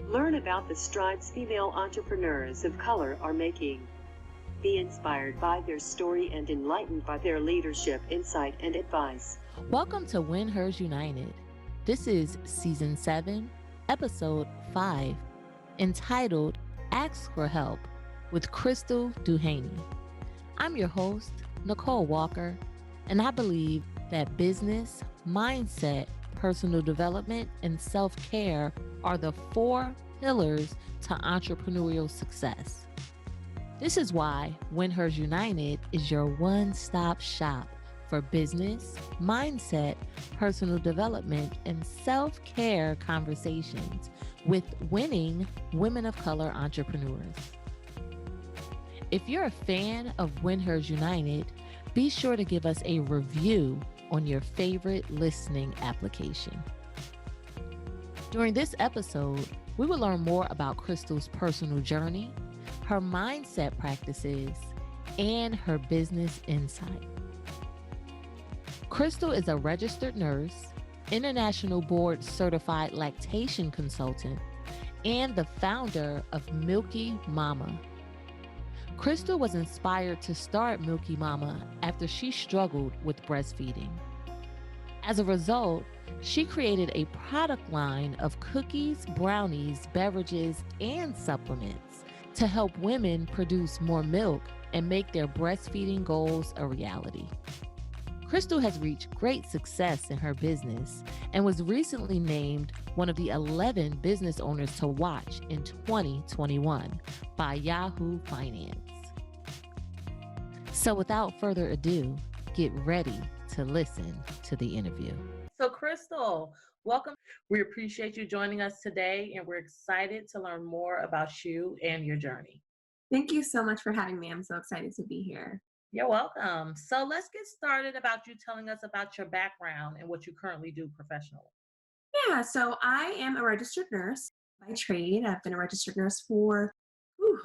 Learn about the strides female entrepreneurs of color are making. Be inspired by their story and enlightened by their leadership, insight, and advice. Welcome to WinHers United. This is Season 7, Episode 5, entitled Ask for Help with Krystal Duhaney. I'm your host, Nicole Walker, and I believe that business, mindset, personal development, and self-care are the 4 pillars to entrepreneurial success. This is why WinHers United is your one-stop shop for business, mindset, personal development, and self-care conversations with winning women of color entrepreneurs. If you're a fan of WinHers United, be sure to give us a review on your favorite listening application. During this episode, we will learn more about Krystal's personal journey, her mindset practices, and her business insight. Krystal is a registered nurse, international board certified lactation consultant, and the founder of Milky Mama. Krystal was inspired to start Milky Mama after she struggled with breastfeeding. As a result, she created a product line of cookies, brownies, beverages, and supplements to help women produce more milk and make their breastfeeding goals a reality. Krystal has reached great success in her business and was recently named one of the 11 business owners to watch in 2021 by Yahoo Finance. So without further ado, get ready to listen to the interview. So Krystal, welcome. We appreciate you joining us today, and we're excited to learn more about you and your journey. Thank you so much for having me. I'm so excited to be here. You're welcome. So let's get started about you telling us about your background and what you currently do professionally. Yeah, so I am a registered nurse by trade. I've been a registered nurse for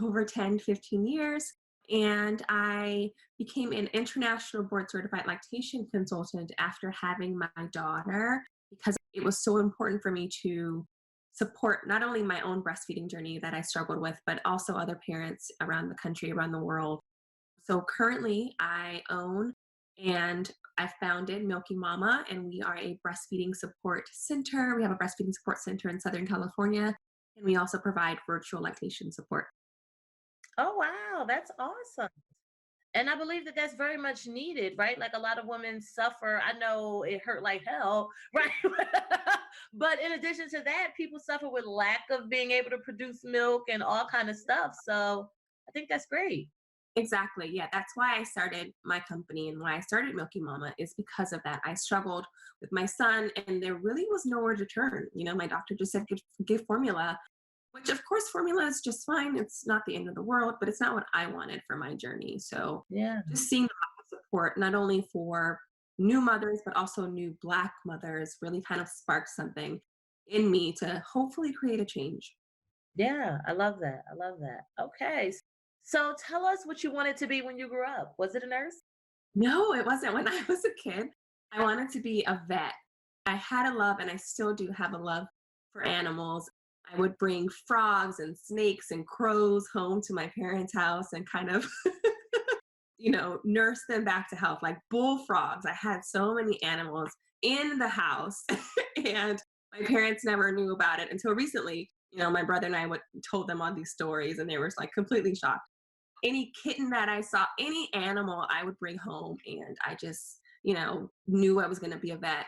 over 10, 15 years. And I became an international board certified lactation consultant after having my daughter, because it was so important for me to support not only my own breastfeeding journey that I struggled with, but also other parents around the country, around the world. So currently I own and I founded Milky Mama, and we are a breastfeeding support center. We have a breastfeeding support center in Southern California, and we also provide virtual lactation support. Oh, wow. That's awesome. And I believe that that's very much needed, right? Like a lot of women suffer. I know it hurt like hell, right? But in addition to that, people suffer with lack of being able to produce milk and all kind of stuff. So I think that's great. Exactly. Yeah, that's why I started my company, and why I started Milky Mama is because of that. I struggled with my son, and there really was nowhere to turn. You know, my doctor just said, give formula, which of course formula is just fine. It's not the end of the world, but it's not what I wanted for my journey. So Yeah. just seeing the support, not only for new mothers, but also new Black mothers, really kind of sparked something in me to hopefully create a change. Yeah. I love that. I love that. Okay. So tell us what you wanted to be when you grew up. Was it a nurse? No, it wasn't. When I was a kid, I wanted to be a vet. I had a love, and I still do have a love for animals. I would bring frogs and snakes and crows home to my parents' house and kind of, nurse them back to health, like bullfrogs. I had so many animals in the house, and my parents never knew about it until recently. My brother and I told them all these stories, and they were like completely shocked. Any kitten that I saw, any animal I would bring home, and I just, knew I was going to be a vet.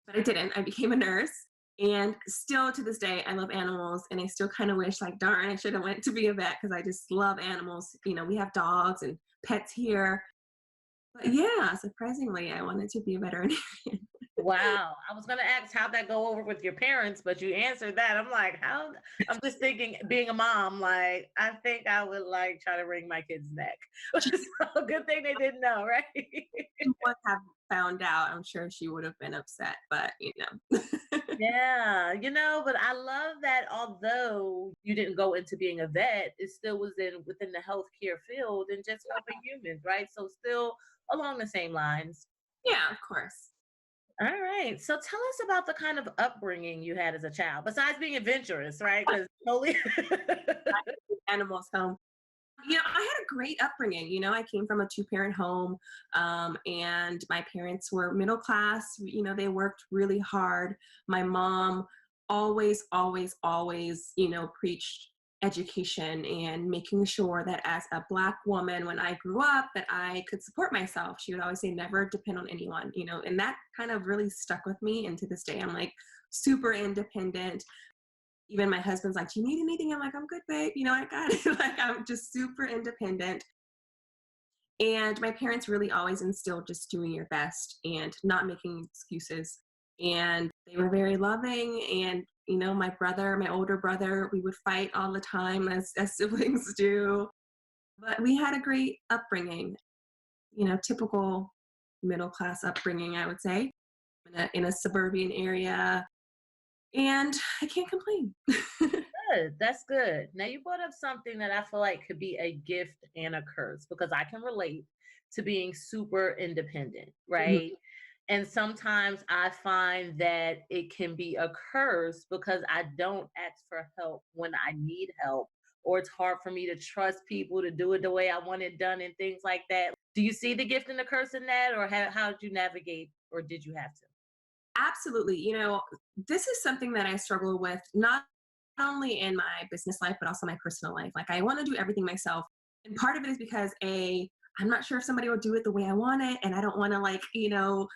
But I didn't. I became a nurse, and still to this day, I love animals, and I still kind of wish, like, darn, I should have went to be a vet, because I just love animals. We have dogs and pets here. But yeah, surprisingly, I wanted to be a veterinarian. Wow. I was going to ask how'd that go over with your parents, but you answered that. I'm like, how? I'm just thinking, being a mom, like, I think I would like try to wring my kid's neck, which is a good thing they didn't know, right? She would have found out. I'm sure she would have been upset, but Yeah, but I love that although you didn't go into being a vet, it still was within the healthcare field and just helping humans, right? So still along the same lines. Yeah, of course. All right. So tell us about the kind of upbringing you had as a child, besides being adventurous, right? Because totally. Animals home. I had a great upbringing. I came from a two-parent home, and my parents were middle class. They worked really hard. My mom always, always, always, preached education and making sure that as a Black woman, when I grew up, that I could support myself. She would always say, never depend on anyone, and that kind of really stuck with me. And to this day, I'm like super independent. Even my husband's like, do you need anything? I'm like, I'm good, babe. I got it. Like, I'm just super independent. And my parents really always instilled just doing your best and not making excuses. And they were very loving. And, my older brother, we would fight all the time as siblings do. But we had a great upbringing, typical middle class upbringing, I would say, in a suburban area. And I can't complain. Good. That's good. Now you brought up something that I feel like could be a gift and a curse because I can relate to being super independent, right? And sometimes I find that it can be a curse because I don't ask for help when I need help, or it's hard for me to trust people to do it the way I want it done and things like that. Do you see the gift and the curse in that, or how did you navigate, or did you have to? Absolutely. This is something that I struggle with, not only in my business life, but also my personal life. Like, I want to do everything myself. And part of it is because I'm not sure if somebody will do it the way I want it. And I don't want to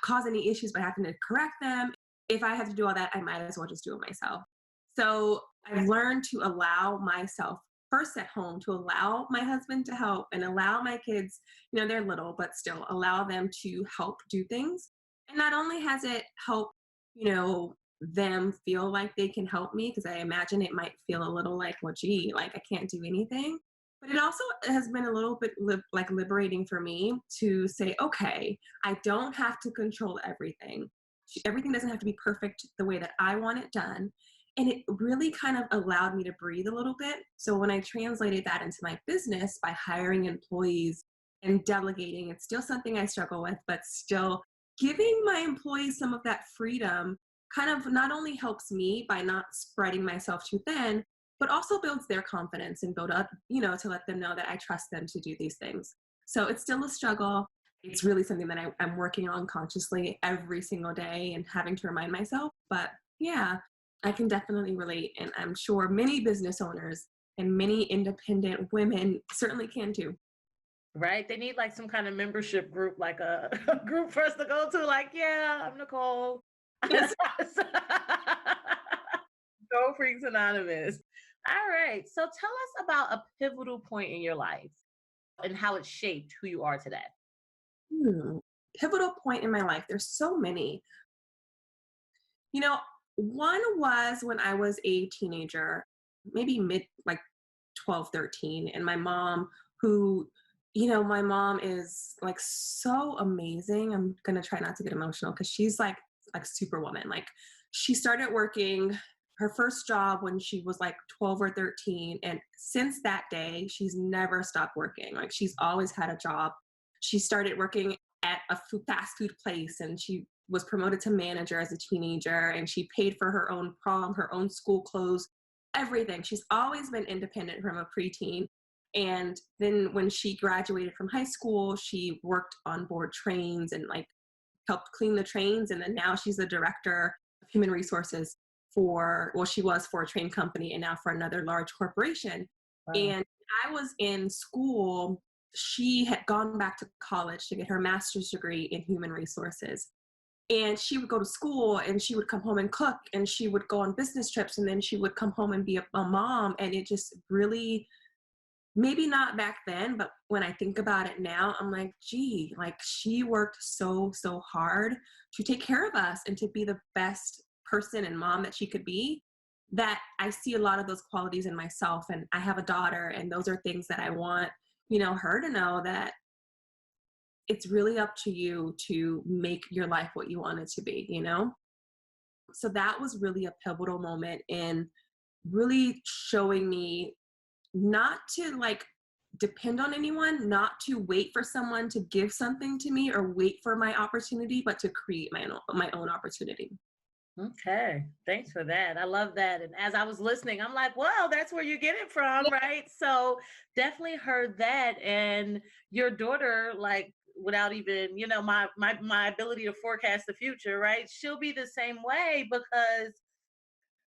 cause any issues by having to correct them. If I have to do all that, I might as well just do it myself. So I've learned to allow myself first at home, to allow my husband to help and allow my kids, they're little, but still allow them to help do things. And not only has it helped, them feel like they can help me, because I imagine it might feel a little like, well, gee, like I can't do anything. But it also has been a little bit liberating for me to say, okay, I don't have to control everything. Everything doesn't have to be perfect the way that I want it done. And it really kind of allowed me to breathe a little bit. So when I translated that into my business by hiring employees and delegating, it's still something I struggle with, but still giving my employees some of that freedom kind of not only helps me by not spreading myself too thin, but also builds their confidence and build up, to let them know that I trust them to do these things. So it's still a struggle. It's really something that I'm working on consciously every single day and having to remind myself. But yeah, I can definitely relate. And I'm sure many business owners and many independent women certainly can too. Right? They need like some kind of membership group, like a group for us to go to. Like, yeah, I'm Nicole. Yes. Go Freaks Anonymous. All right. So tell us about a pivotal point in your life and how it shaped who you are today. Hmm. Pivotal point in my life. There's so many. One was when I was a teenager, maybe mid like 12, 13, and my mom, who, my mom is like so amazing. I'm gonna try not to get emotional because she's like superwoman. Like, she started working her first job when she was like 12 or 13, and since that day she's never stopped working. Like, she's always had a job. She started working at a fast food place, and she was promoted to manager as a teenager, and she paid for her own prom, her own school clothes, everything. She's always been independent from a preteen. And then when she graduated from high school, she worked on board trains and like helped clean the trains. And then now she's the director of human resources she was for a train company and now for another large corporation. Wow. And I was in school. She had gone back to college to get her master's degree in human resources. And she would go to school and she would come home and cook, and she would go on business trips, and then she would come home and be a mom. And it just really, maybe not back then, but when I think about it now, I'm like, gee, like she worked so, so hard to take care of us and to be the best person and mom that she could be, that I see a lot of those qualities in myself. And I have a daughter, and those are things that I want, her to know that it's really up to you to make your life what you want it to be, So that was really a pivotal moment in really showing me not to like depend on anyone, not to wait for someone to give something to me or wait for my opportunity, but to create my own opportunity. Okay, thanks for that. I love that. And as I was listening, I'm like, well, that's where you get it from, right? So definitely heard that. And your daughter, like, without even, my ability to forecast the future, right? She'll be the same way because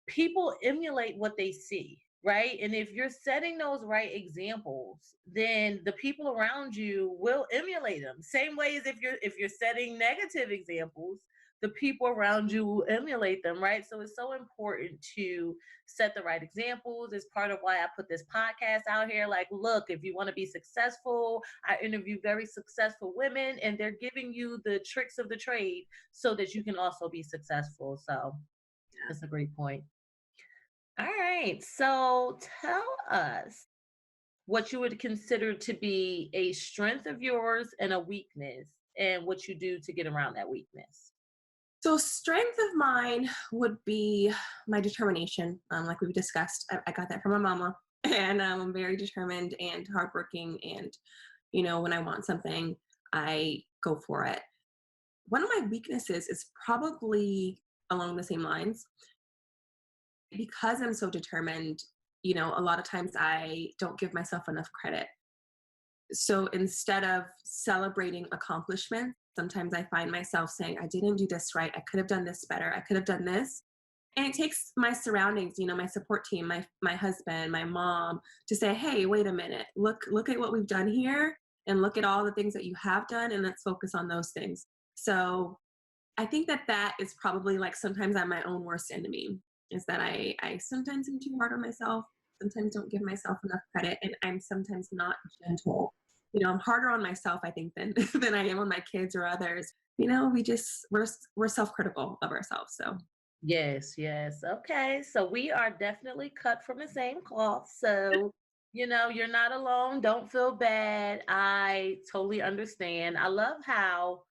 people emulate what they see, right? And if you're setting those right examples, then the people around you will emulate them. Same way as if you're setting negative examples, the people around you will emulate them, right? So it's so important to set the right examples. It's part of why I put this podcast out here. Like, look, if you want to be successful, I interview very successful women and they're giving you the tricks of the trade so that you can also be successful. So that's a great point. All right. So tell us what you would consider to be a strength of yours and a weakness, and what you do to get around that weakness. So strength of mine would be my determination. Like we've discussed, I got that from my mama, and I'm very determined and hardworking. And, when I want something, I go for it. One of my weaknesses is probably along the same lines. Because I'm so determined, a lot of times I don't give myself enough credit. So instead of celebrating accomplishments, sometimes I find myself saying, I didn't do this right. I could have done this better. I could have done this. And it takes my surroundings, my support team, my husband, my mom, to say, hey, wait a minute, look at what we've done here, and look at all the things that you have done, and let's focus on those things. So I think that is probably, like, sometimes I'm my own worst enemy, is that I sometimes am too hard on myself, sometimes don't give myself enough credit, and I'm sometimes not gentle. I'm harder on myself, I think, than than I am on my kids or others. We're self-critical of ourselves. So Yes, yes. Okay. So we are definitely cut from the same cloth. So, you're not alone. Don't feel bad. I totally understand. I love how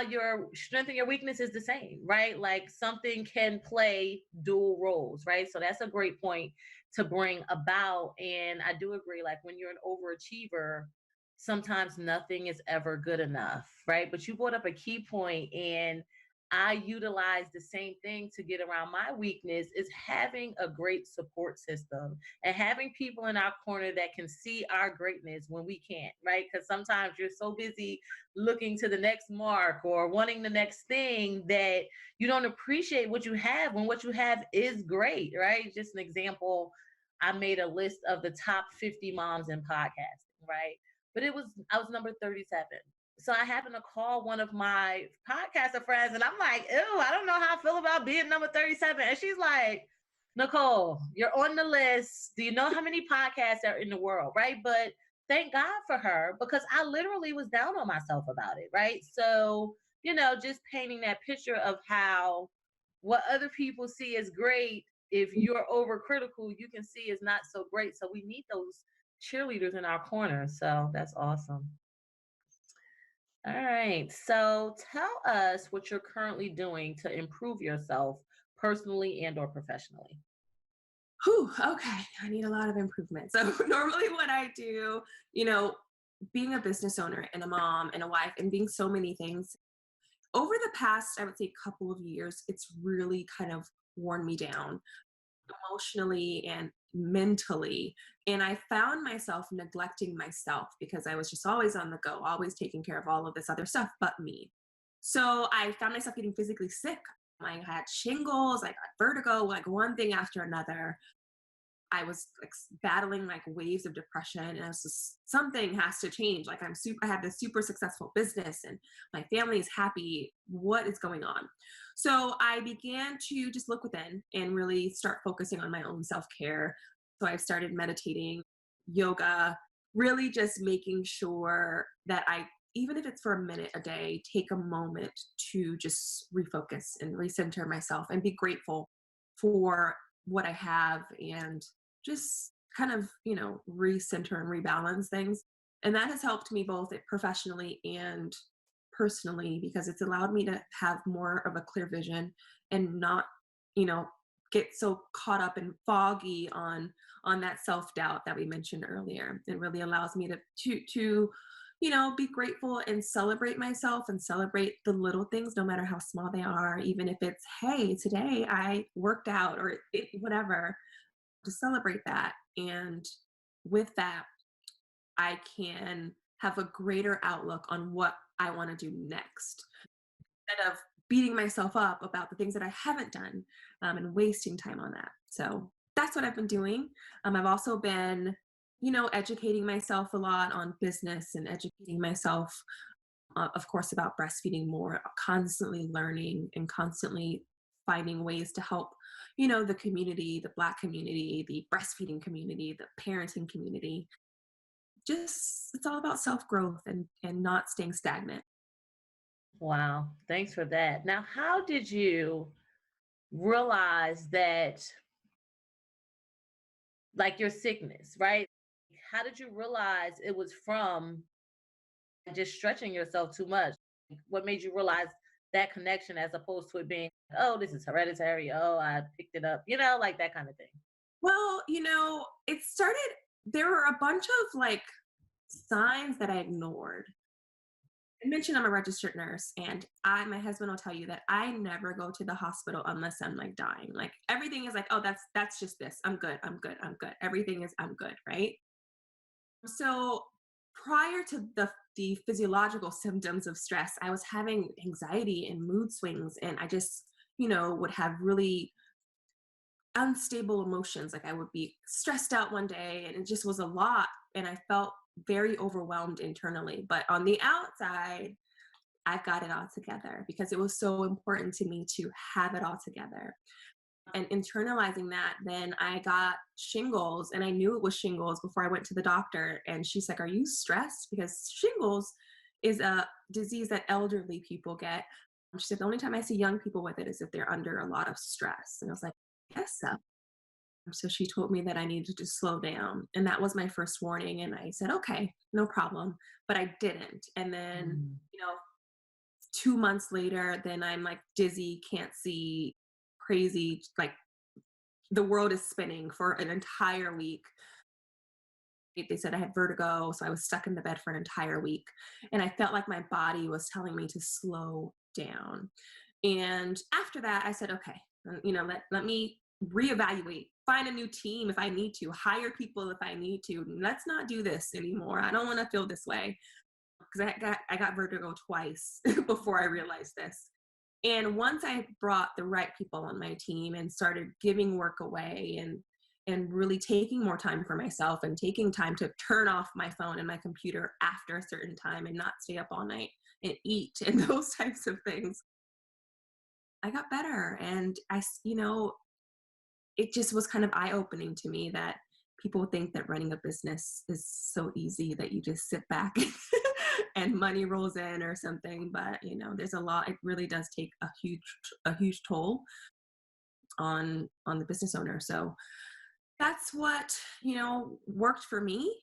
your strength and your weakness is the same, right? Like something can play dual roles, right? So that's a great point to bring about. And I do agree, like when you're an overachiever, sometimes nothing is ever good enough, right? But you brought up a key point, and I utilize the same thing to get around my weakness, is having a great support system and having people in our corner that can see our greatness when we can't, right? Because sometimes you're so busy looking to the next mark or wanting the next thing that you don't appreciate what you have when what you have is great, right? Just an example, I made a list of the top 50 moms in podcasting, right? But I was number 37. So I happened to call one of my podcaster friends, and I'm like, ew, I don't know how I feel about being number 37. And she's like, Nicole, you're on the list. Do you know how many podcasts are in the world, right? But thank God for her, because I literally was down on myself about it, right? So, just painting that picture of how what other people see as great, if you're overcritical, you can see is not so great. So we need those cheerleaders in our corner. So that's awesome. All right. So tell us what you're currently doing to improve yourself personally and or professionally. whew, okay, I need a lot of improvement. So normally what I do, being a business owner and a mom and a wife and being so many things, over the past, I would say, couple of years, it's really kind of worn me down emotionally and mentally. And I found myself neglecting myself because I was just always on the go, always taking care of all of this other stuff but me. So I found myself getting physically sick. I had shingles, I got vertigo, like one thing after another. I was like battling like waves of depression, and I was just, something has to change. Like I have this super successful business and my family is happy. What is going on? So I began to just look within and really start focusing on my own self-care. So I started meditating, yoga, really just making sure that I, even if it's for a minute a day, take a moment to just refocus and recenter myself and be grateful for what I have, and just kind of, recenter and rebalance things. And that has helped me both professionally and personally, because it's allowed me to have more of a clear vision and not, you know, get so caught up and foggy on that self-doubt that we mentioned earlier. It really allows me to be grateful and celebrate myself and celebrate the little things, no matter how small they are, even if it's, hey, today I worked out, or whatever, to celebrate that. And with that, I can have a greater outlook on what I want to do next, instead of beating myself up about the things that I haven't done, and wasting time on that. So that's what I've been doing. I've also been, educating myself a lot on business and educating myself, of course, about breastfeeding more, constantly learning and constantly finding ways to help, the community, the Black community, the breastfeeding community, the parenting community. Just, it's all about self-growth and not staying stagnant. Wow. Thanks for that. Now, how did you realize that, like your sickness, right? How did you realize it was from just stretching yourself too much? What made you realize that connection as opposed to it being, oh, this is hereditary. Oh, I picked it up, like that kind of thing? Well, it started, there were a bunch of like signs that I ignored. I mentioned I'm a registered nurse, and my husband will tell you that I never go to the hospital unless I'm like dying. Like everything is like, oh, that's just this. I'm good. I'm good. I'm good. Everything is I'm good, right? So prior to the physiological symptoms of stress, I was having anxiety and mood swings, and I just, would have really unstable emotions. Like I would be stressed out one day, and it just was a lot, and I felt very overwhelmed internally. But on the outside, I've got it all together because it was so important to me to have it all together. And internalizing that, then I got shingles, and I knew it was shingles before I went to the doctor. And she's like, "Are you stressed?" Because shingles is a disease that elderly people get. She said, "The only time I see young people with it is if they're under a lot of stress." And I was like, "Yes, so." So she told me that I needed to slow down. And that was my first warning. And I said, okay, no problem. But I didn't. And then, 2 months later, then I'm like dizzy, can't see, crazy, like the world is spinning for an entire week. They said I had vertigo. So I was stuck in the bed for an entire week. And I felt like my body was telling me to slow down. And after that, I said, okay, let me reevaluate, find a new team if I need to, hire people if I need to. Let's not do this anymore. I don't want to feel this way, because I got vertigo twice before I realized this. And once I brought the right people on my team and started giving work away and really taking more time for myself and taking time to turn off my phone and my computer after a certain time and not stay up all night and eat and those types of things, I got better. And it just was kind of eye-opening to me that people think that running a business is so easy, that you just sit back and money rolls in or something. But, there's a lot. It really does take a huge toll on the business owner. So that's what, worked for me.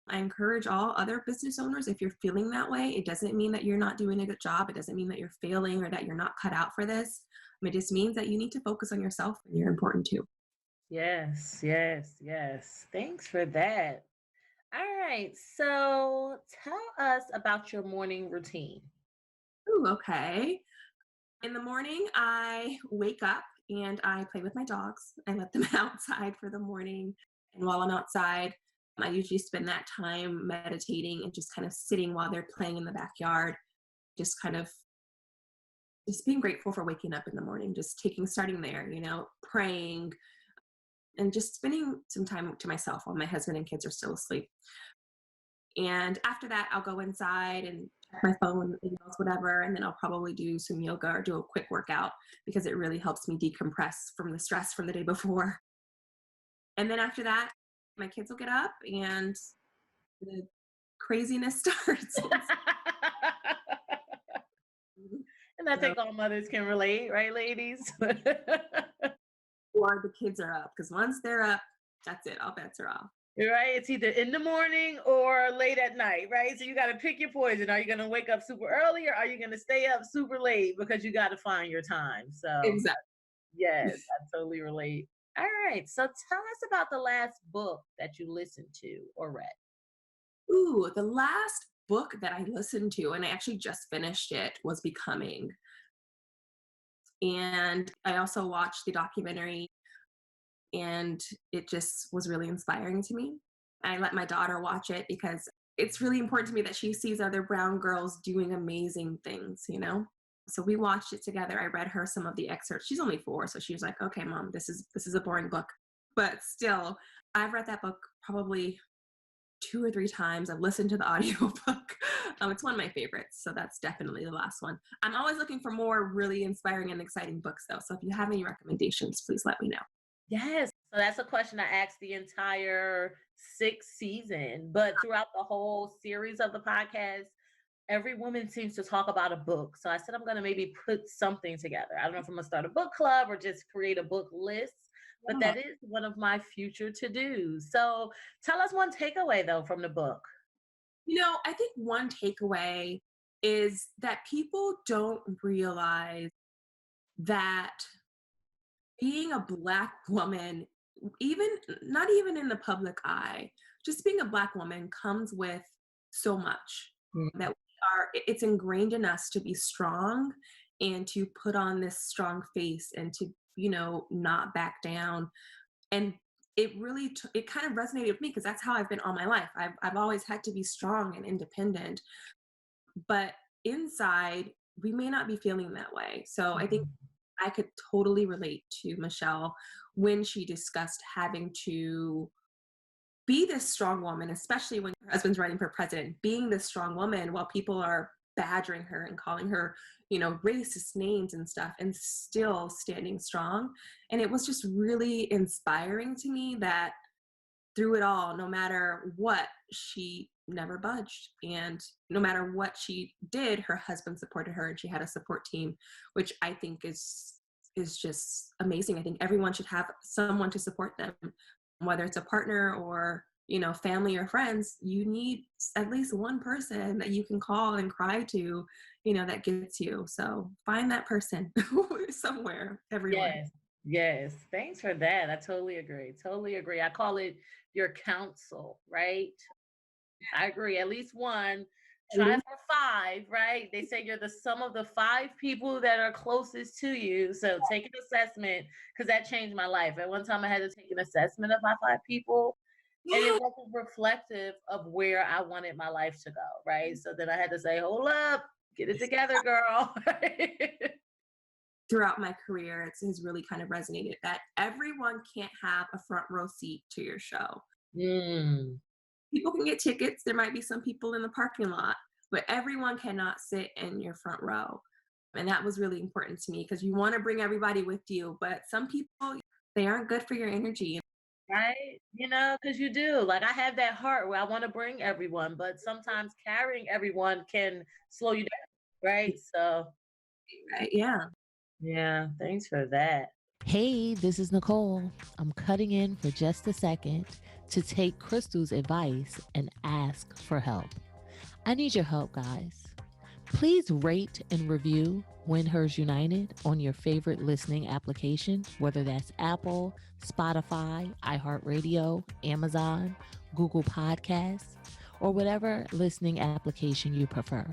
I encourage all other business owners, if you're feeling that way, it doesn't mean that you're not doing a good job. It doesn't mean that you're failing or that you're not cut out for this. It just means that you need to focus on yourself, and you're important too. Yes, yes, yes. Thanks for that. All right. So tell us about your morning routine. Ooh, okay. In the morning, I wake up and I play with my dogs. I let them outside for the morning. And while I'm outside, I usually spend that time meditating and just kind of sitting while they're playing in the backyard, just kind of just being grateful for waking up in the morning, just starting there, praying, and just spending some time to myself while my husband and kids are still asleep. And after that, I'll go inside and check my phone, emails, whatever, and then I'll probably do some yoga or do a quick workout, because it really helps me decompress from the stress from the day before. And then after that, my kids will get up and the craziness starts. And I think all mothers can relate, right, ladies? Or the kids are up, because once they're up, that's it. All bets are off. Right? It's either in the morning or late at night, right? So you got to pick your poison. Are you going to wake up super early, or are you going to stay up super late, because you got to find your time? So Exactly. Yes, I totally relate. All right. So tell us about the last book that you listened to or read. Ooh, the last book that I listened to, and I actually just finished it, was Becoming. And I also watched the documentary, and it just was really inspiring to me. I let my daughter watch it because it's really important to me that she sees other brown girls doing amazing things, you know? So we watched it together. I read her some of the excerpts. She's only 4, so she was like, "Okay, mom, this is a boring book." But still, I've read that book probably 2 or 3 times. I've listened to the audiobook. It's one of my favorites, so that's definitely the last one. I'm always looking for more really inspiring and exciting books, though. So if you have any recommendations, please let me know. Yes. So that's a question I asked the entire 6th season, but throughout the whole series of the podcast, every woman seems to talk about a book. So I said I'm going to maybe put something together. I don't know if I'm going to start a book club or just create a book list, but Yeah. that is one of my future to-dos. So tell us one takeaway though from the book. I think one takeaway is that people don't realize that being a Black woman, even not even in the public eye, just being a Black woman comes with so much Mm. that it's ingrained in us to be strong and to put on this strong face and to, not back down. And it really, it kind of resonated with me because that's how I've been all my life. I've always had to be strong and independent, but inside, we may not be feeling that way. So I think I could totally relate to Michelle when she discussed having to be this strong woman, especially when her husband's running for president, being this strong woman while people are badgering her and calling her, racist names and stuff, and still standing strong. And it was just really inspiring to me that through it all, no matter what, she never budged. And no matter what she did, her husband supported her and she had a support team, which I think is just amazing. I think everyone should have someone to support them, whether it's a partner or, family or friends. You need at least one person that you can call and cry to, that gets you. So find that person somewhere, everyone. Yes. Yes. Thanks for that. I totally agree. Totally agree. I call it your counsel, right? I agree. At least one. Try for 5, right? They say you're the sum of the 5 people that are closest to you. So take an assessment because that changed my life. At one time, I had to take an assessment of my 5 people, and it Yeah. wasn't reflective of where I wanted my life to go, right? So then I had to say, hold up, get it together, girl. Throughout my career, has really kind of resonated that everyone can't have a front row seat to your show. Mm. People can get tickets. There might be some people in the parking lot, but everyone cannot sit in your front row. And that was really important to me because you want to bring everybody with you, but some people, they aren't good for your energy. Right? Because you do. Like, I have that heart where I want to bring everyone, but sometimes carrying everyone can slow you down, right? So, Right? Yeah. yeah, thanks for that. Hey, this is Nicole. I'm cutting in for just a second to take Krystal's advice and ask for help. I need your help, guys. Please rate and review WinHers United on your favorite listening application, whether that's Apple, Spotify, iHeartRadio, Amazon, Google Podcasts, or whatever listening application you prefer.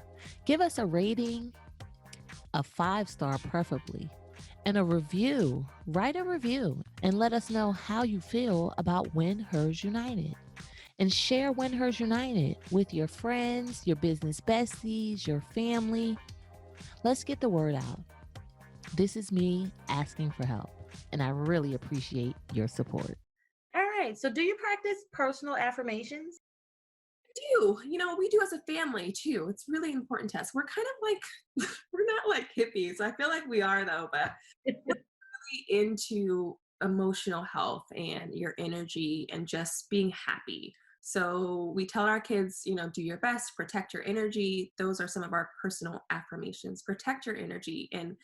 Give us a rating, a 5-star preferably, and a review. Write a review and let us know how you feel about WinHers United. And share WinHers United with your friends, your business besties, your family. Let's get the word out. This is me asking for help, and I really appreciate your support. All right. So, do you practice personal affirmations? Do we do as a family too. It's really important to us. We're kind of like we're not like hippies. I feel like we are though, but we're really into emotional health and your energy and just being happy. So we tell our kids, do your best, protect your energy. Those are some of our personal affirmations. Protect your energy. And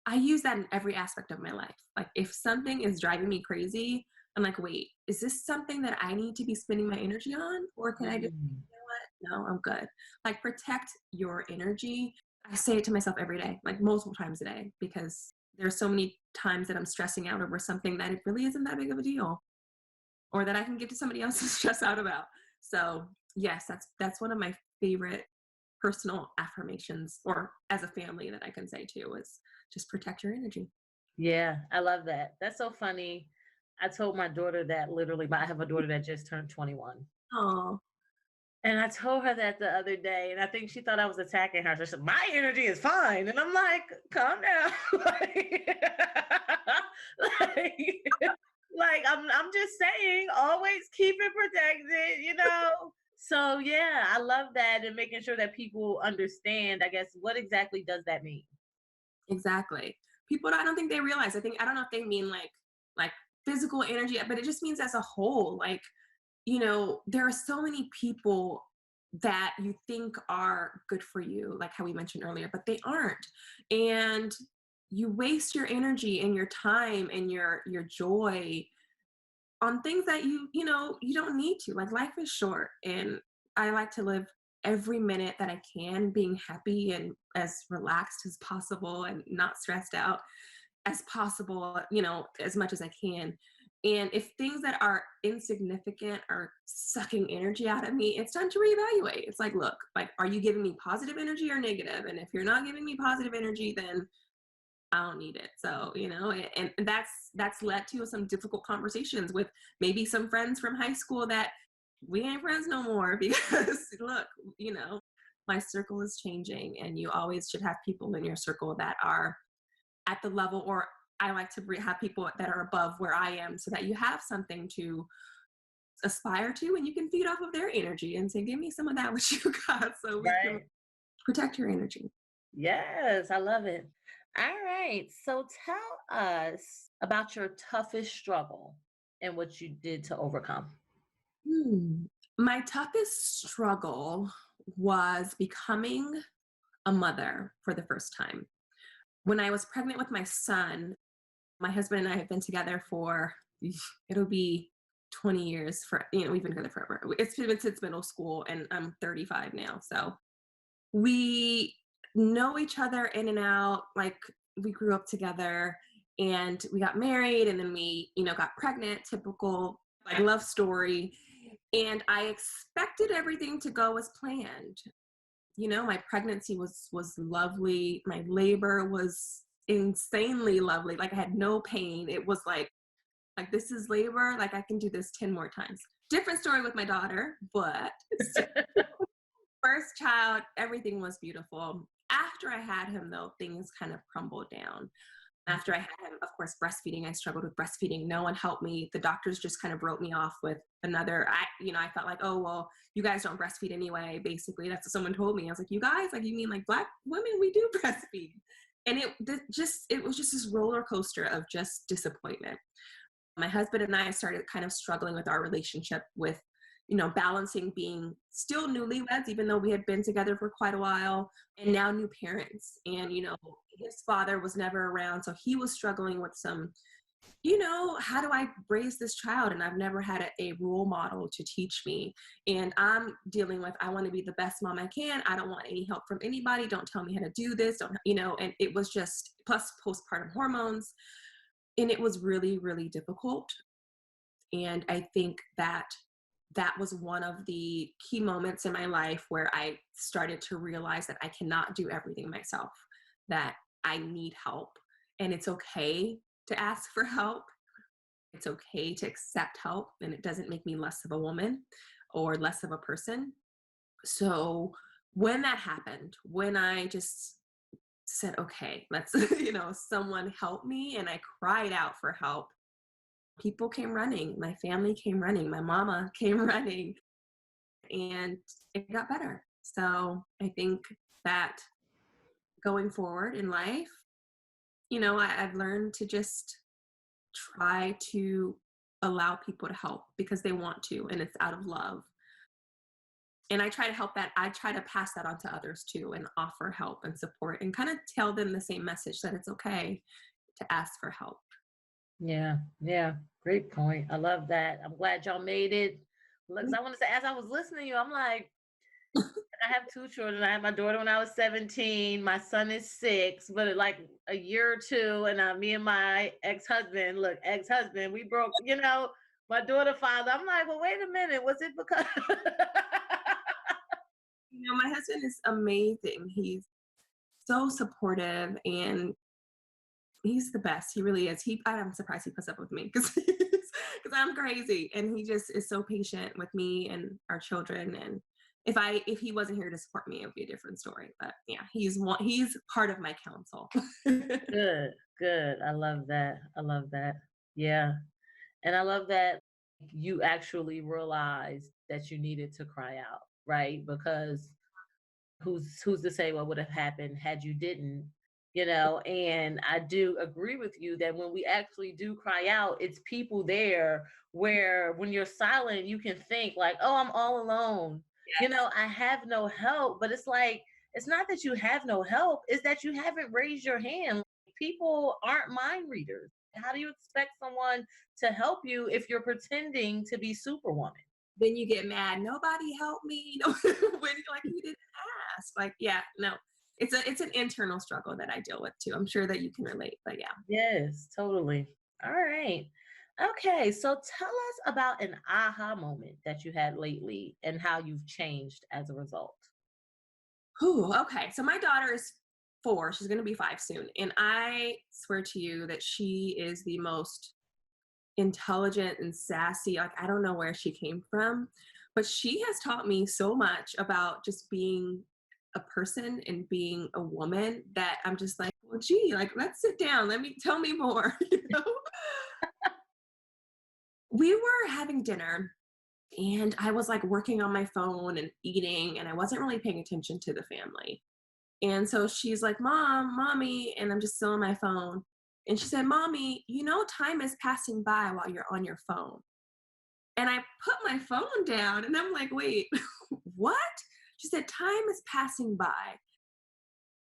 I use that in every aspect of my life. Like if something is driving me crazy, I'm like, wait, is this something that I need to be spending my energy on? Or can I just, no, I'm good. Like protect your energy. I say it to myself every day, like multiple times a day, because there's so many times that I'm stressing out over something that it really isn't that big of a deal, or that I can get to somebody else to stress out about. So yes, that's one of my favorite personal affirmations, or as a family, that I can say too, is just protect your energy. Yeah, I love that. That's so funny. I told my daughter that literally, but I have a daughter that just turned 21. Oh, And I told her that the other day, and I think she thought I was attacking her. So she said, my energy is fine. And I'm like, calm down. like, I'm just saying, always keep it protected, you know? So yeah, I love that, and making sure that people understand, I guess, what exactly does that mean? exactly. People, I don't think they realize. I don't know if they mean like physical energy, but it just means as a whole. Like, there are so many people that you think are good for you, like how we mentioned earlier, but they aren't. And you waste your energy and your time and your joy on things that you don't need to. Like, life is short, and I like to live every minute that I can being happy and as relaxed as possible and not stressed out as possible, as much as I can. And if things that are insignificant are sucking energy out of me, it's time to reevaluate. It's like, look, like, are you giving me positive energy or negative? And if you're not giving me positive energy, then I don't need it. So, and that's led to some difficult conversations with maybe some friends from high school that we ain't friends no more because look, my circle is changing, and you always should have people in your circle that are at the level, or I like to have people that are above where I am, so that you have something to aspire to, and you can feed off of their energy and say, give me some of that what you got, so we can Right. protect your energy. Yes, I love it. All right. So tell us about your toughest struggle and what you did to overcome. My toughest struggle was becoming a mother for the first time. When I was pregnant with my son, my husband and I have been together for, it'll be 20 years. We've been together forever. It's been since middle school, and I'm 35 now. So we know each other in and out. Like, we grew up together, and we got married, and then we, got pregnant, typical like love story. And I expected everything to go as planned. My pregnancy was lovely. My labor was insanely lovely. Like, I had no pain. It was like this is labor. Like, I can do this 10 more times. Different story with my daughter, but first child, everything was beautiful. After I had him, though, things kind of crumbled down. After I had him, of course, breastfeeding, I struggled with breastfeeding. No one helped me. The doctors just kind of wrote me off with another, I felt like, oh, well, you guys don't breastfeed anyway. Basically, that's what someone told me. I was like, you guys, like, you mean like Black women, we do breastfeed. And it was just this roller coaster of just disappointment. My husband and I started kind of struggling with our relationship with, balancing being still newlyweds, even though we had been together for quite a while, and now new parents. And, his father was never around. So he was struggling with some, how do I raise this child? And I've never had a role model to teach me. And I'm dealing with, I want to be the best mom I can. I don't want any help from anybody. Don't tell me how to do this. And it was just, plus postpartum hormones. And it was really, really difficult. And I think that was one of the key moments in my life where I started to realize that I cannot do everything myself, that I need help. And it's okay to ask for help. It's okay to accept help, and it doesn't make me less of a woman or less of a person. So when that happened, when I just said, okay, let's, someone help me, and I cried out for help, people came running. My family came running. My mama came running, and it got better. So I think that going forward in life, I've learned to just try to allow people to help because they want to, and it's out of love. And I try to help that. I try to pass that on to others too, and offer help and support, and kind of tell them the same message, that it's okay to ask for help. Yeah, yeah. Great point. I love that. I'm glad y'all made it. Look, 'cause I want to say, as I was listening to you, I'm like, I have two children. I had my daughter when I was 17. My son is 6, but like a year or two, and me and my ex-husband, we broke, my daughter father. I'm like, well, wait a minute. Was it because My husband is amazing. He's so supportive and he's the best. He really is. I'm surprised he puts up with me because I'm crazy, and he just is so patient with me and our children. And if he wasn't here to support me, it would be a different story. But yeah, he's part of my council. good, good. I love that. I love that. Yeah. And I love that you actually realized that you needed to cry out, right? Because who's to say what would have happened had you didn't, and I do agree with you that when we actually do cry out, it's people there where when you're silent, you can think like, oh, I'm all alone. I have no help, but it's like, it's not that you have no help, it's that you haven't raised your hand. People aren't mind readers. How do you expect someone to help you if you're pretending to be Superwoman? Then you get mad. Nobody helped me. When like you didn't ask. Like, yeah, no. It's an internal struggle that I deal with too. I'm sure that you can relate, but yeah. Yes, totally. All right. Okay, so tell us about an aha moment that you had lately and how you've changed as a result. Whew, okay. So my daughter is 4. She's going to be 5 soon. And I swear to you that she is the most intelligent and sassy. Like, I don't know where she came from, but she has taught me so much about just being a person and being a woman that I'm just like, well, gee, like, let's sit down. Tell me more. We were having dinner and I was like working on my phone and eating, and I wasn't really paying attention to the family. And so she's like, Mommy, and I'm just still on my phone. And she said, Mommy, time is passing by while you're on your phone. And I put my phone down and I'm like, wait, what? She said, time is passing by.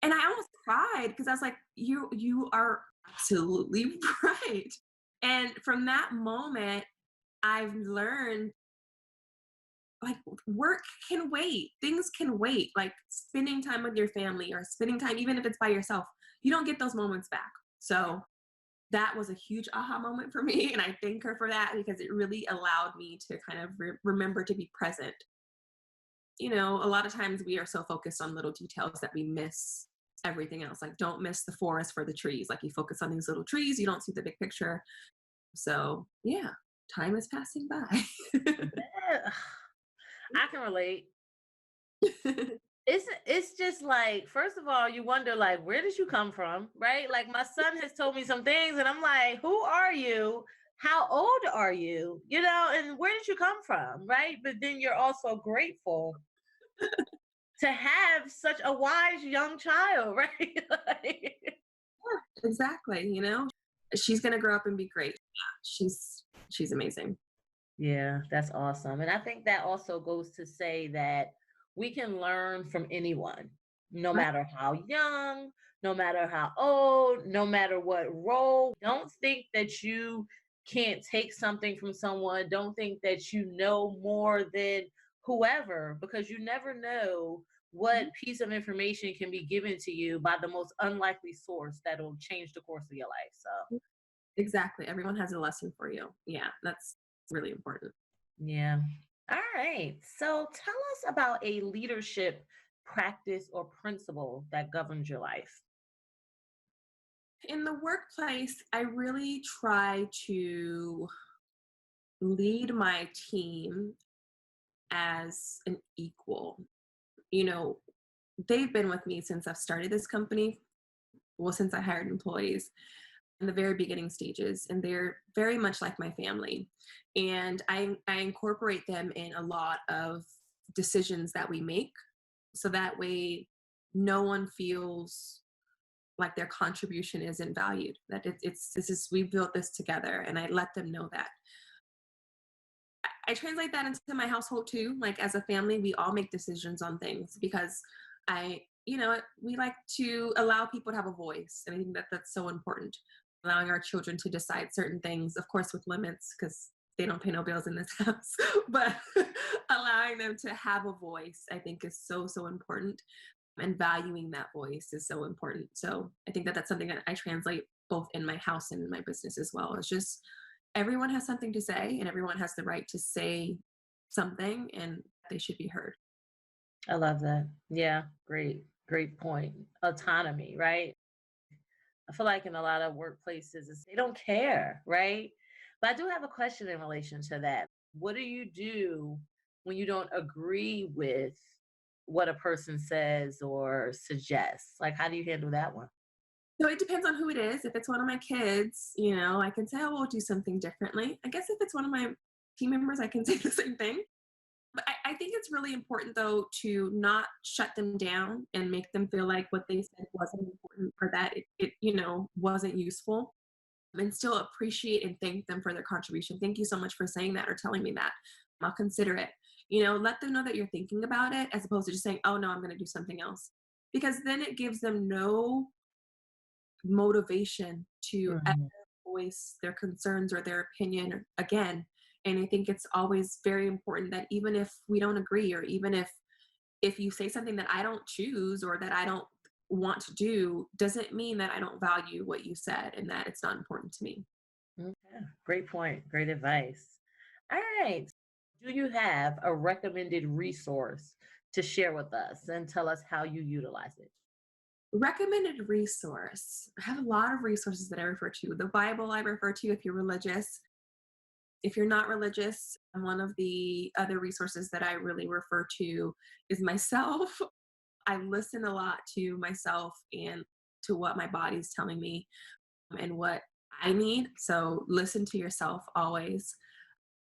And I almost cried because I was like, you are absolutely right. And from that moment, I've learned like work can wait. Things can wait. Like spending time with your family or spending time, even if it's by yourself, you don't get those moments back. So that was a huge aha moment for me. And I thank her for that because it really allowed me to kind of remember to be present. A lot of times we are so focused on little details that we miss everything else. Like, don't miss the forest for the trees. Like, you focus on these little trees, you don't see the big picture. So yeah, time is passing by. Yeah, I can relate. It's just like, first of all, you wonder like, where did you come from, right? Like my son has told me some things and I'm like, who are you? How old are you? And where did you come from, right? But then you're also grateful to have such a wise young child, right? Like, Yeah, exactly. She's gonna grow up and be great. Yeah, she's amazing. yeah, that's awesome. And I think that also goes to say that we can learn from anyone, no Right. matter how young, no matter how old, no matter what role. Don't think that you can't take something from someone. Don't think that you know more than whoever, because you never know what Mhm. piece of information can be given to you by the most unlikely source that'll change the course of your life. So, Exactly. Everyone has a lesson for you. Yeah, that's really important. yeah. All right. So tell us about a leadership practice or principle that governs your life. In the workplace, I really try to lead my team as an equal. You know, they've been with me since I've started this company, well, since I hired employees in the very beginning stages, and they're very much like my family. And I incorporate them in a lot of decisions that we make. So that way, no one feels like their contribution isn't valued, that we built this together, and I let them know that. I translate that into my household too. Like, as a family, we all make decisions on things because we like to allow people to have a voice, and I think that that's so important. Allowing our children to decide certain things, of course, with limits, because they don't pay no bills in this house, but allowing them to have a voice, I think is so, so important. And valuing that voice is so important. So I think that that's something that I translate both in my house and in my business as well. It's just everyone has something to say and everyone has the right to say something and they should be heard. I love that. Yeah, great point. Autonomy, right? I feel like in a lot of workplaces, they don't care, right? But I do have a question in relation to that. What do you do when you don't agree with what a person says or suggests? Like, how do you handle that one? So it depends on who it is. If it's one of my kids, I can say, oh, we'll do something differently. I guess if it's one of my team members, I can say the same thing. But I think it's really important, though, to not shut them down and make them feel like what they said wasn't important or that it wasn't useful, and still appreciate and thank them for their contribution. Thank you so much for saying that or telling me that. I'll consider it. Let them know that you're thinking about it as opposed to just saying, oh, no, I'm going to do something else. Because then it gives them no motivation to ever Mhm. voice their concerns or their opinion again. And I think it's always very important that even if we don't agree, or even if you say something that I don't choose or that I don't want to do, doesn't mean that I don't value what you said and that it's not important to me. Okay. Great point. Great advice. All right. Do you have a recommended resource to share with us and tell us how you utilize it? Recommended resource. I have a lot of resources that I refer to. The Bible I refer to if you're religious. If you're not religious, one of the other resources that I really refer to is myself. I listen a lot to myself and to what my body's telling me and what I need. So listen to yourself always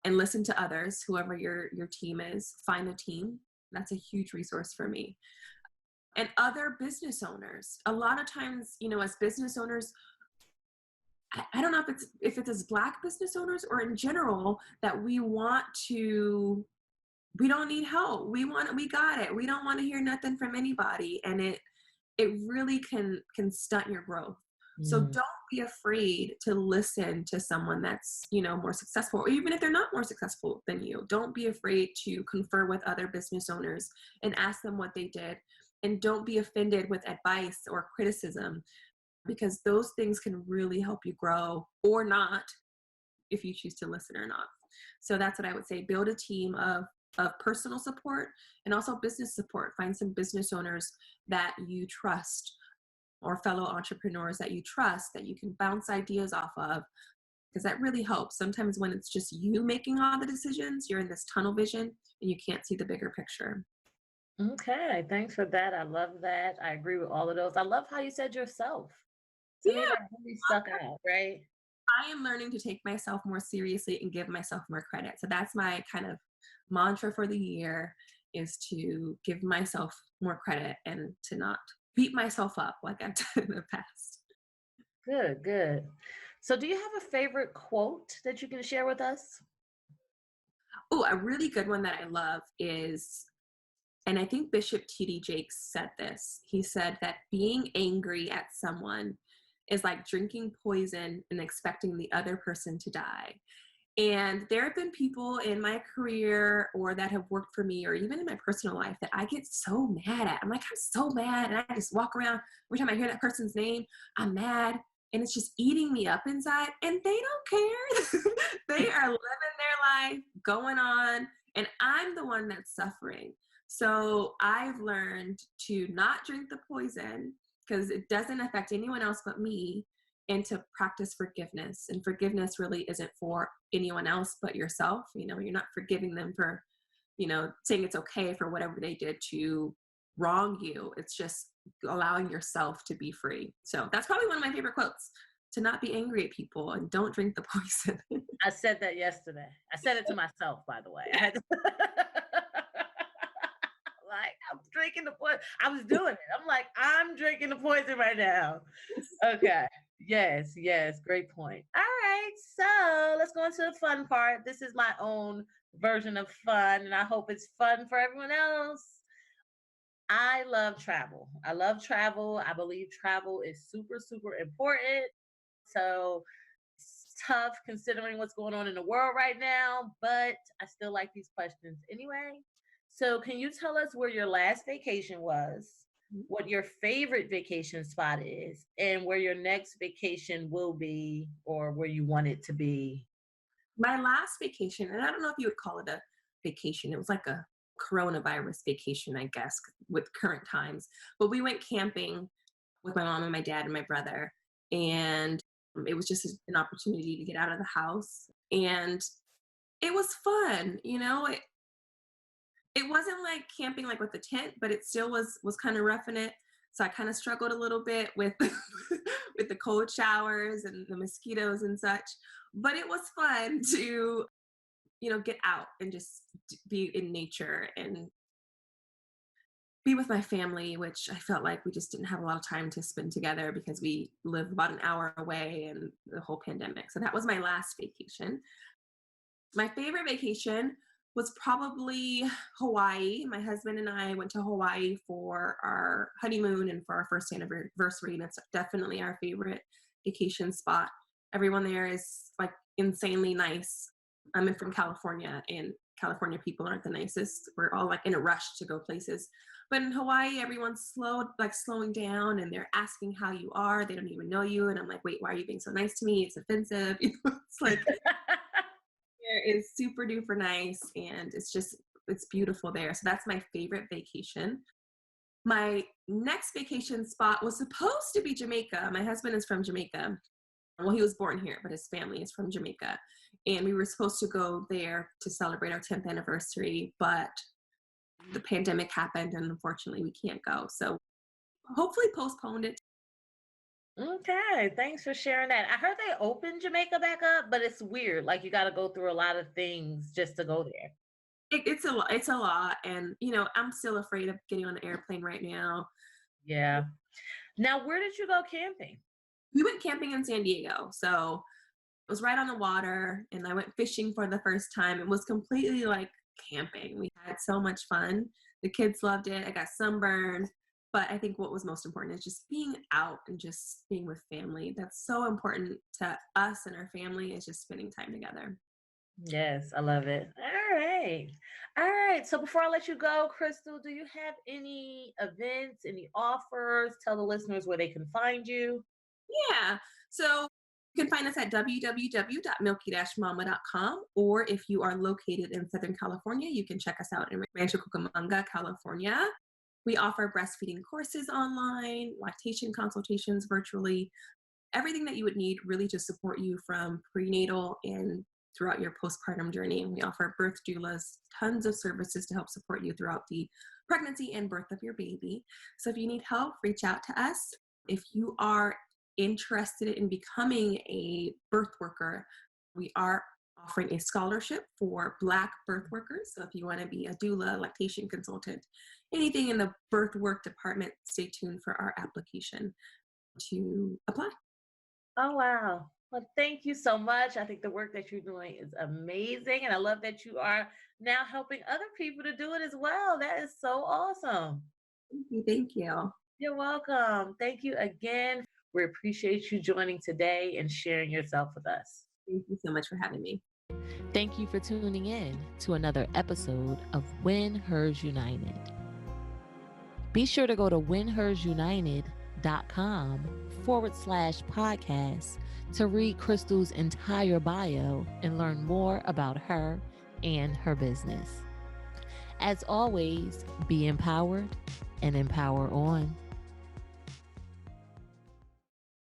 and listen to others, whoever your team is. Find a team. That's a huge resource for me. And other business owners. A lot of times, as business owners, I don't know if it's as Black business owners or in general that we don't need help. We got it. We don't want to hear nothing from anybody. And it really can stunt your growth. So Mm. don't be afraid to listen to someone that's, more successful, or even if they're not more successful than you. Don't be afraid to confer with other business owners and ask them what they did. And don't be offended with advice or criticism, because those things can really help you grow or not if you choose to listen or not. So that's what I would say. Build a team of personal support and also business support. Find some business owners that you trust or fellow entrepreneurs that you trust that you can bounce ideas off of, because that really helps. Sometimes when it's just you making all the decisions, you're in this tunnel vision and you can't see the bigger picture. Okay. Thanks for that. I love that. I agree with all of those. I love how you said yourself. To me, Yeah, that really stuck out, right? I am learning to take myself more seriously and give myself more credit. So that's my kind of mantra for the year, is to give myself more credit and to not beat myself up like I've done in the past. Good, good. So, do you have a favorite quote that you can share with us? Oh, a really good one that I love is, and I think Bishop T.D. Jakes said this. He said that being angry at someone is like drinking poison and expecting the other person to die. And there have been people in my career or that have worked for me or even in my personal life that I get so mad at. I'm like, I'm so mad. And I just walk around every time I hear that person's name, I'm mad. And it's just eating me up inside. And they don't care. They are living their life, going on. And I'm the one that's suffering. So I've learned to not drink the poison because it doesn't affect anyone else but me, and to practice forgiveness. And forgiveness really isn't for anyone else but yourself. You're not forgiving them for, saying it's okay for whatever they did to wrong you. It's just allowing yourself to be free. So that's probably one of my favorite quotes, to not be angry at people and don't drink the poison. I said that yesterday. I said it to myself, by the way. I had to like, I'm drinking the poison. I was doing it. I'm like, I'm drinking the poison right now. Okay. Yes, yes. Great point. All right. So let's go into the fun part. This is my own version of fun, and I hope it's fun for everyone else. I love travel. I love travel. I believe travel is super, super important. So tough considering what's going on in the world right now, but I still like these questions anyway. So can you tell us where your last vacation was, what your favorite vacation spot is, and where your next vacation will be or where you want it to be? My last vacation, and I don't know if you would call it a vacation, it was like a coronavirus vacation, I guess, with current times. But we went camping with my mom and my dad and my brother. And it was just an opportunity to get out of the house. And it was fun, it wasn't like camping like with the tent, but it still was kind of roughing it. So I kind of struggled a little bit with with the cold showers and the mosquitoes and such. But it was fun to, get out and just be in nature and be with my family, which I felt like we just didn't have a lot of time to spend together because we live about an hour away and the whole pandemic. So that was my last vacation. My favorite vacation was probably Hawaii. My husband and I went to Hawaii for our honeymoon and for our first anniversary, and it's definitely our favorite vacation spot. Everyone there is like insanely nice. I'm from California, and California people aren't the nicest. We're all like in a rush to go places. But in Hawaii, everyone's slowing down, and they're asking how you are. They don't even know you. And I'm like, wait, why are you being so nice to me? It's offensive. It's like, it is super duper nice. And it's beautiful there. So that's my favorite vacation. My next vacation spot was supposed to be Jamaica. My husband is from Jamaica. Well, he was born here, but his family is from Jamaica. And we were supposed to go there to celebrate our 10th anniversary, but the pandemic happened and unfortunately we can't go. So hopefully postponed it. Okay, thanks for sharing that. I heard they opened Jamaica back up, but it's weird. Like you got to go through a lot of things just to go there. It's a lot. And, I'm still afraid of getting on an airplane right now. Yeah. Now, where did you go camping? We went camping in San Diego. So it was right on the water, and I went fishing for the first time. It was completely like camping. We had so much fun. The kids loved it. I got sunburned. But I think what was most important is just being out and just being with family. That's so important to us and our family, is just spending time together. Yes, I love it. All right. All right. So before I let you go, Krystal, do you have any events, any offers? Tell the listeners where they can find you. Yeah. So you can find us at www.milky-mama.com, or if you are located in Southern California, you can check us out in Rancho Cucamonga, California. We offer breastfeeding courses online, lactation consultations virtually, everything that you would need really to support you from prenatal and throughout your postpartum journey. We offer birth doulas, tons of services to help support you throughout the pregnancy and birth of your baby. So if you need help, reach out to us. If you are interested in becoming a birth worker, we are offering a scholarship for Black birth workers. So if you want to be a doula, lactation consultant, anything in the birth work department, stay tuned for our application to apply. Oh, wow. Well, thank you so much. I think the work that you're doing is amazing. And I love that you are now helping other people to do it as well. That is so awesome. Thank you. You're welcome. Thank you again. We appreciate you joining today and sharing yourself with us. Thank you so much for having me. Thank you for tuning in to another episode of WinHers United. Be sure to go to winhersunited.com/podcast to read Krystal's entire bio and learn more about her and her business. As always, be empowered and empower on.